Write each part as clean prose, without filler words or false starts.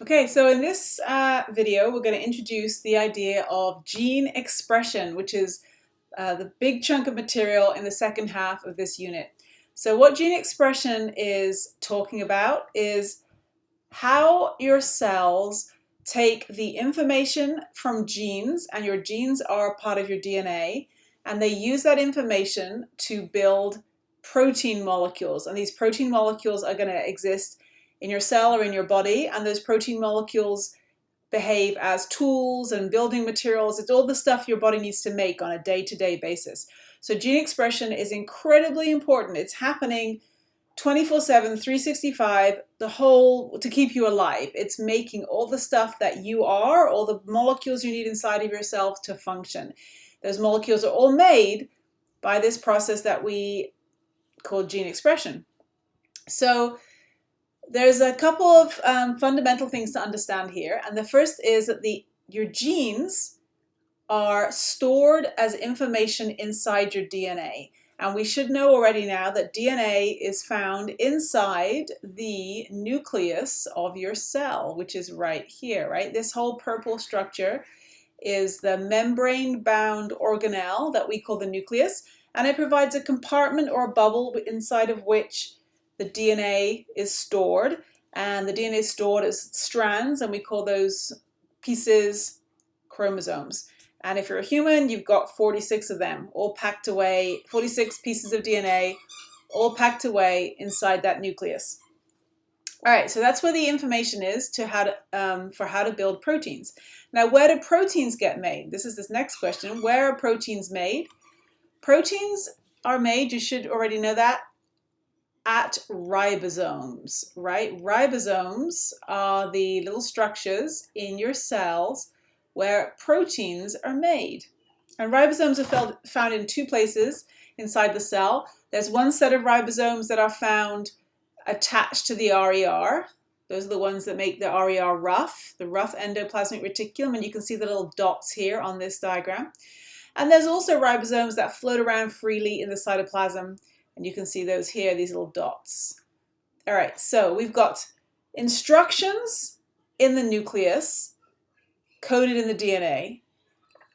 Okay, so in this video, we're going to introduce the idea of gene expression, which is the big chunk of material in the second half of this unit. So what gene expression is talking about is how your cells take the information from genes, and your genes are part of your DNA, and they use that information to build protein molecules. And these protein molecules are going to exist in your cell or in your body, and those protein molecules behave as tools and building materials. It's all the stuff your body needs to make on a day-to-day basis. So gene expression is incredibly important. It's happening 24/7, 365, to keep you alive. It's making all the stuff that you are, all the molecules you need inside of yourself to function. Those molecules are all made by this process that we call gene expression. So there's a couple of fundamental things to understand here. And the first is that your genes are stored as information inside your DNA. And we should know already now that DNA is found inside the nucleus of your cell, which is right here, right? This whole purple structure is the membrane-bound organelle that we call the nucleus, and it provides a compartment or a bubble inside of which the DNA is stored, and the DNA is stored as strands, and we call those pieces chromosomes. And if you're a human, you've got 46 of them, all packed away, 46 pieces of DNA, all packed away inside that nucleus. All right, so that's where the information is for how to build proteins. Now, where do proteins get made? This is this next question. Where are proteins made? Proteins are made, you should already know that, at ribosomes, right? Ribosomes are the little structures in your cells where proteins are made. And ribosomes are found in two places inside the cell. There's one set of ribosomes that are found attached to the RER. Those are the ones that make the RER rough, the rough endoplasmic reticulum, and you can see the little dots here on this diagram. And there's also ribosomes that float around freely in the cytoplasm, and you can see those here, these little dots. All right, so we've got instructions in the nucleus coded in the DNA,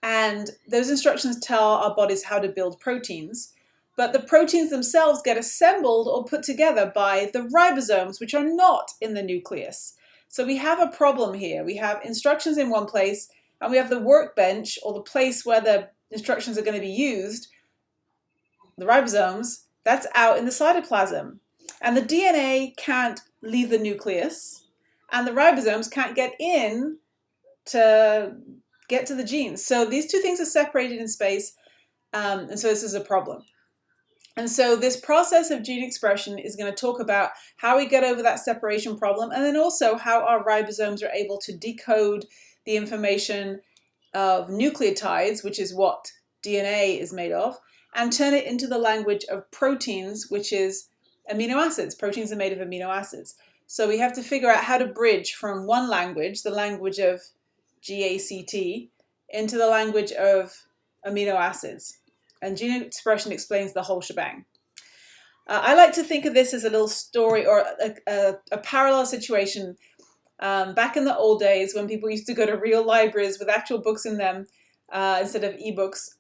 and those instructions tell our bodies how to build proteins, but the proteins themselves get assembled or put together by the ribosomes, which are not in the nucleus. So we have a problem here. We have instructions in one place, and we have the workbench, or the place where the instructions are going to be used, the ribosomes, that's out in the cytoplasm. And the DNA can't leave the nucleus, and the ribosomes can't get in to get to the genes. So these two things are separated in space, and so this is a problem. And so this process of gene expression is going to talk about how we get over that separation problem, and then also how our ribosomes are able to decode the information of nucleotides, which is what DNA is made of, and turn it into the language of proteins, which is amino acids. Proteins are made of amino acids. So we have to figure out how to bridge from one language, the language of GACT, into the language of amino acids. And gene expression explains the whole shebang. I like to think of this as a little story or a parallel situation. Back in the old days, when people used to go to real libraries with actual books in them instead of ebooks,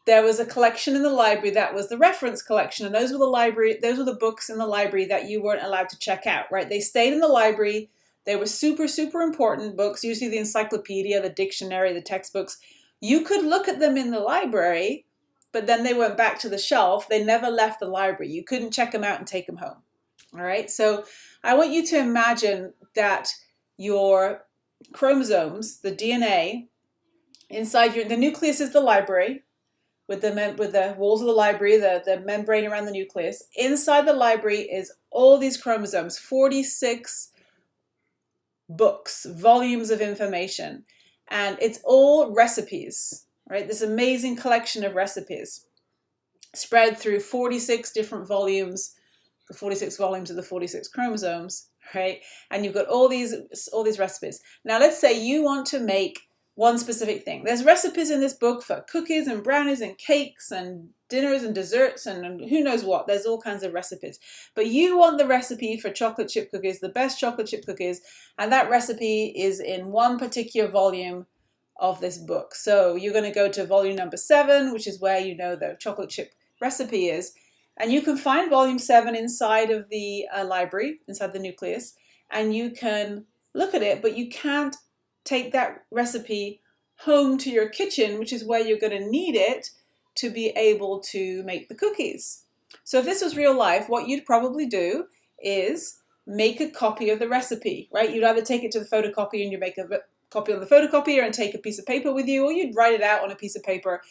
there was a collection in the library that was the reference collection, and those were the books in the library that you weren't allowed to check out, right? They stayed in the library. They were super, super important books, usually the encyclopedia, the dictionary, the textbooks. You could look at them in the library, but then they went back to the shelf. They never left the library. You couldn't check them out and take them home. All right, so I want you to imagine that your chromosomes, the DNA, inside the nucleus is the library, with the walls of the library, the membrane around the nucleus. Inside the library is all these chromosomes, 46 books, volumes of information, and it's all recipes, right? This amazing collection of recipes spread through 46 different volumes, the 46 volumes of the 46 chromosomes, right? And you've got all these recipes. Now let's say you want to make one specific thing. There's recipes in this book for cookies and brownies and cakes and dinners and desserts and who knows what. There's all kinds of recipes. But you want the recipe for chocolate chip cookies, the best chocolate chip cookies, and that recipe is in one particular volume of this book. So you're going to go to volume number 7, which is where you know the chocolate chip recipe is. And you can find volume 7 inside of the library, inside the nucleus, and you can look at it, but you can't take that recipe home to your kitchen, which is where you're going to need it to be able to make the cookies. So if this was real life, what you'd probably do is make a copy of the recipe, right? You'd either take it to the photocopier and you make a copy on the photocopier and take a piece of paper with you, or you'd write it out on a piece of paper,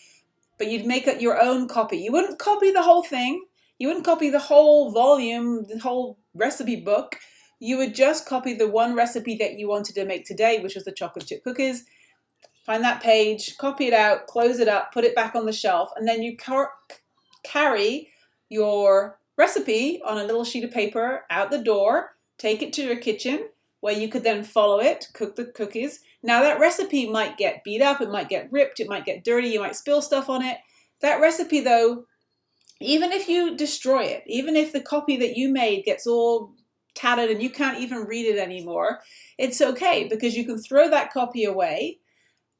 but you'd make it your own copy. You wouldn't copy the whole thing. You wouldn't copy the whole volume, the whole recipe book. You would just copy the one recipe that you wanted to make today, which was the chocolate chip cookies. Find that page, copy it out, close it up, put it back on the shelf, and then you carry your recipe on a little sheet of paper out the door, take it to your kitchen, where you could then follow it, cook the cookies. Now that recipe might get beat up, it might get ripped, it might get dirty, you might spill stuff on it. That recipe though, even if you destroy it, even if the copy that you made gets all tattered and you can't even read it anymore, it's okay because you can throw that copy away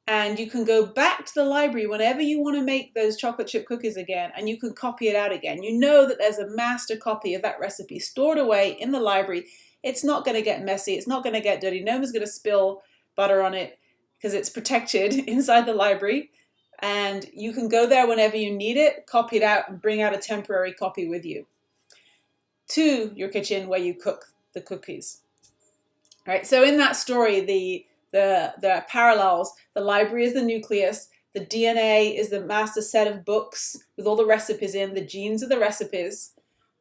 and you can go back to the library whenever you want to make those chocolate chip cookies again and you can copy it out again. You know that there's a master copy of that recipe stored away in the library. It's not going to get messy. It's not going to get dirty. No one's going to spill butter on it because it's protected inside the library. And you can go there whenever you need it, copy it out, and bring out a temporary copy with you to your kitchen where you cook the cookies. All right, so in that story, the parallels, the library is the nucleus, the DNA is the master set of books with all the recipes in, the genes are the recipes.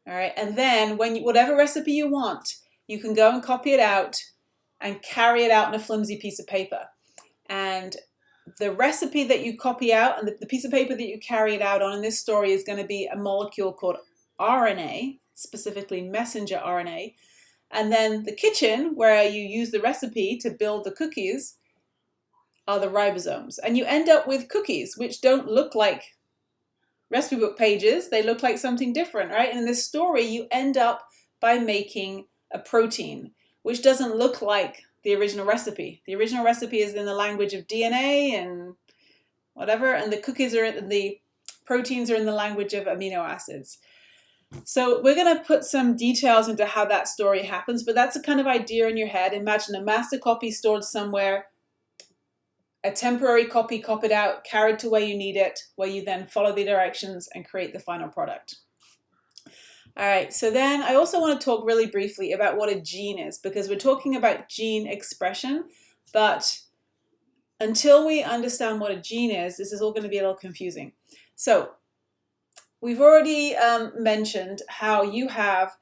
All right, and then whatever recipe you want, you can go and copy it out and carry it out on a flimsy piece of paper. And the recipe that you copy out and the piece of paper that you carry it out on in this story is going to be a molecule called RNA, specifically messenger RNA. And then the kitchen, where you use the recipe to build the cookies, are the ribosomes. And you end up with cookies, which don't look like recipe book pages. They look like something different, right? And in this story, you end up by making a protein, which doesn't look like the original recipe. The original recipe is in the language of DNA and whatever, and the cookies are the proteins are in the language of amino acids. So we're going to put some details into how that story happens, but that's a kind of idea in your head. Imagine a master copy stored somewhere, a temporary copy copied out, carried to where you need it, where you then follow the directions and create the final product. All right, so then I also want to talk really briefly about what a gene is, because we're talking about gene expression, but until we understand what a gene is, this is all going to be a little confusing. So we've already mentioned how you have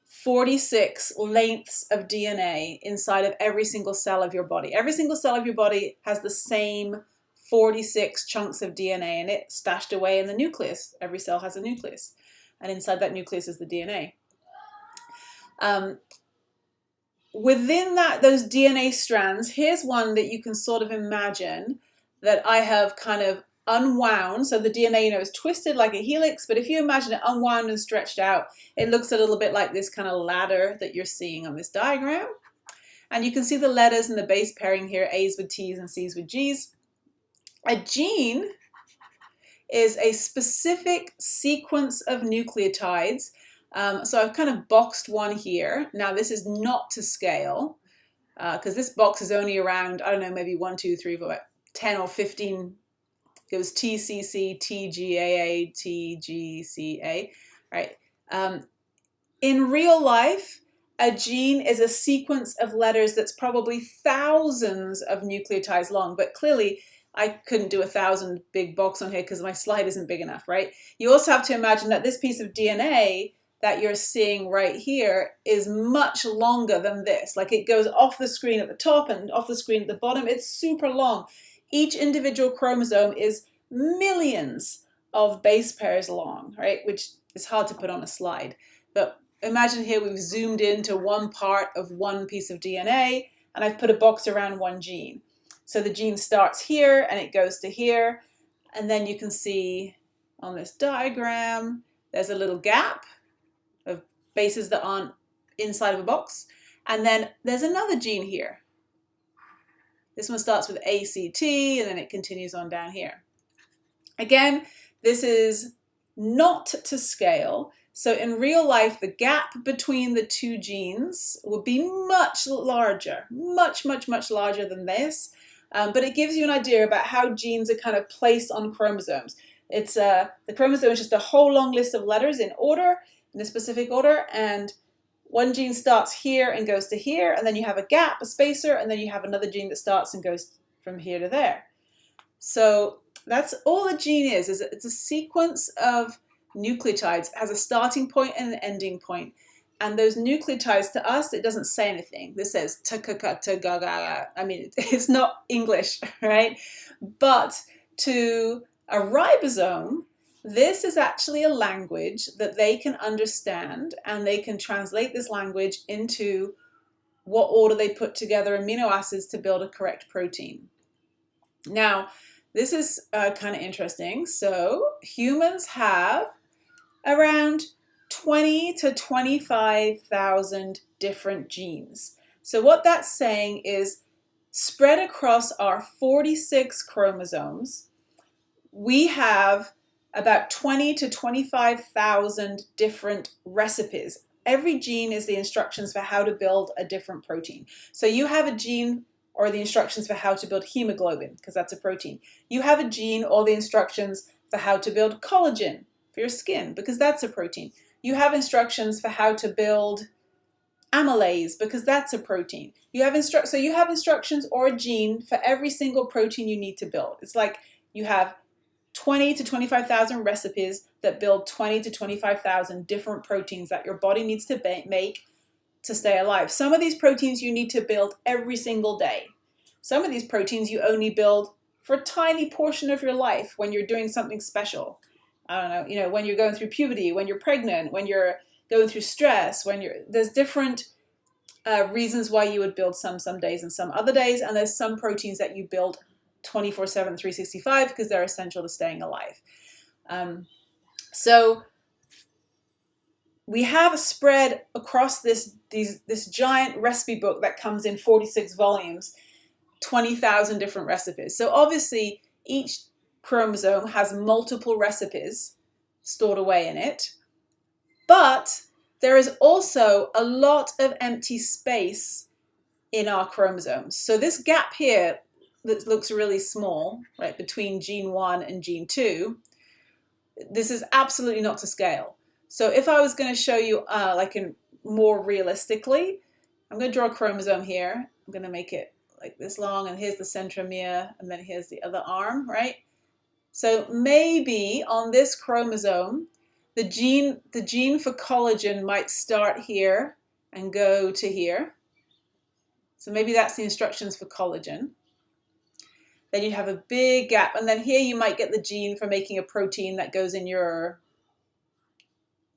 46 lengths of DNA inside of every single cell of your body. Every single cell of your body has the same 46 chunks of DNA in it stashed away in the nucleus. Every cell has a nucleus. And inside that nucleus is the DNA. Within those DNA strands, here's one that you can sort of imagine that I have kind of unwound. So the DNA, is twisted like a helix, but if you imagine it unwound and stretched out, it looks a little bit like this kind of ladder that you're seeing on this diagram. And you can see the letters in the base pairing here, A's with T's and C's with G's. A gene is a specific sequence of nucleotides. So I've kind of boxed one here. Now this is not to scale because this box is only around, I don't know, maybe 1, 2, 3, 4, 10 or 15. It goes TCC, TGAA, TGCA, right? In real life, a gene is a sequence of letters that's probably thousands of nucleotides long, but clearly I couldn't do 1,000 big box on here because my slide isn't big enough, right? You also have to imagine that this piece of DNA that you're seeing right here is much longer than this. Like it goes off the screen at the top and off the screen at the bottom. It's super long. Each individual chromosome is millions of base pairs long, right? Which is hard to put on a slide. But imagine here we've zoomed into one part of one piece of DNA and I've put a box around one gene. So the gene starts here and it goes to here. And then you can see on this diagram, there's a little gap of bases that aren't inside of a box. And then there's another gene here. This one starts with ACT and then it continues on down here. Again, this is not to scale. So in real life, the gap between the two genes would be much larger, much larger than this. But it gives you an idea about how genes are kind of placed on chromosomes. It's the chromosome is just a whole long list of letters in order, in a specific order, and one gene starts here and goes to here, and then you have a gap, a spacer, and then you have another gene that starts and goes from here to there. So that's all a gene is it's a sequence of nucleotides. It has a starting point and an ending point. And those nucleotides, to us, it doesn't say anything. This says ta-ka-ka-ta-ga-ga-ga. I mean, it's not English, right? But to a ribosome, this is actually a language that they can understand, and they can translate this language into what order they put together amino acids to build a correct protein. Now, this is kind of interesting. So humans have around 20 to 25,000 different genes. So what that's saying is, spread across our 46 chromosomes, we have about 20 to 25,000 different recipes. Every gene is the instructions for how to build a different protein. So you have a gene or the instructions for how to build hemoglobin, because that's a protein. You have a gene or the instructions for how to build collagen for your skin, because that's a protein. You have instructions for how to build amylase, because that's a protein. So you have instructions or a gene for every single protein you need to build. It's like you have 20 to 25,000 recipes that build 20 to 25,000 different proteins that your body needs to make to stay alive. Some of these proteins you need to build every single day. Some of these proteins you only build for a tiny portion of your life when you're doing something special. I don't know, when you're going through puberty, when you're pregnant, when you're going through stress, there's different reasons why you would build some days and some other days, and there's some proteins that you build 24/7, 365 because they're essential to staying alive. So we have a spread across this giant recipe book that comes in 46 volumes, 20,000 different recipes. So obviously each chromosome has multiple recipes stored away in it, but there is also a lot of empty space in our chromosomes. So this gap here that looks really small, right, between gene 1 and gene 2, this is absolutely not to scale. So if I was going to show you more realistically, I'm going to draw a chromosome here. I'm going to make it like this long, and here's the centromere, and then here's the other arm, right? So maybe on this chromosome, the gene for collagen might start here and go to here. So maybe that's the instructions for collagen. Then you have a big gap, and then here you might get the gene for making a protein that goes in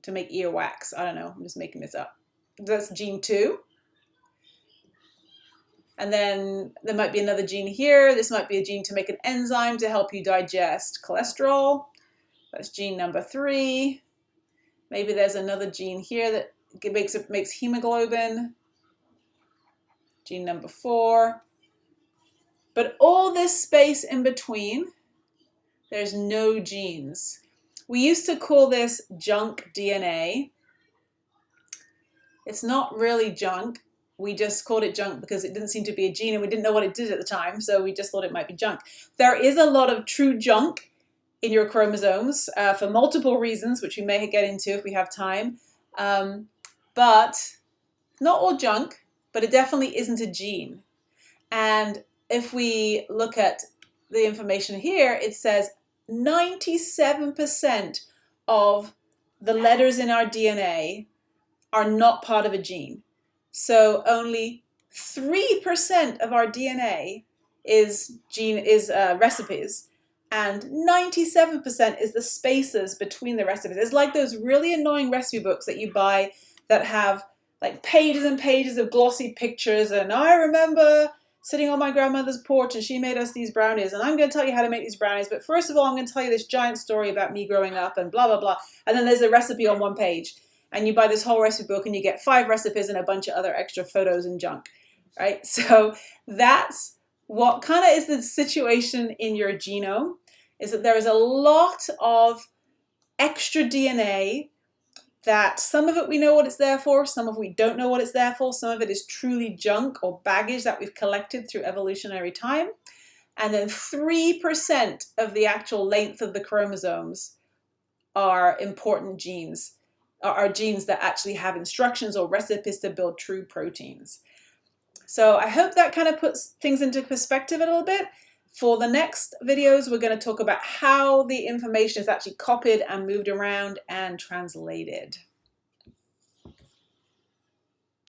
to make earwax. I don't know, I'm just making this up. That's gene 2. And then there might be another gene here. This might be a gene to make an enzyme to help you digest cholesterol. That's gene number 3. Maybe there's another gene here that makes hemoglobin. Gene number 4. But all this space in between, there's no genes. We used to call this junk DNA. It's not really junk. We just called it junk because it didn't seem to be a gene and we didn't know what it did at the time, so we just thought it might be junk. There is a lot of true junk in your chromosomes for multiple reasons, which we may get into if we have time. But not all junk, but it definitely isn't a gene. And if we look at the information here, it says 97% of the letters in our DNA are not part of a gene. So only 3% of our DNA is recipes, and 97% is the spaces between the recipes. It's like those really annoying recipe books that you buy that have like pages and pages of glossy pictures, and I remember sitting on my grandmother's porch and she made us these brownies and I'm going to tell you how to make these brownies, but first of all I'm going to tell you this giant story about me growing up and blah blah blah, and then there's a recipe on one page and you buy this whole recipe book and you get 5 recipes and a bunch of other extra photos and junk, right? So that's what kind of is the situation in your genome, is that there is a lot of extra DNA that some of it we know what it's there for, some of it we don't know what it's there for, some of it is truly junk or baggage that we've collected through evolutionary time. And then 3% of the actual length of the chromosomes are important genes, are genes that actually have instructions or recipes to build true proteins. So I hope that kind of puts things into perspective a little bit. For the next videos, we're going to talk about how the information is actually copied and moved around and translated.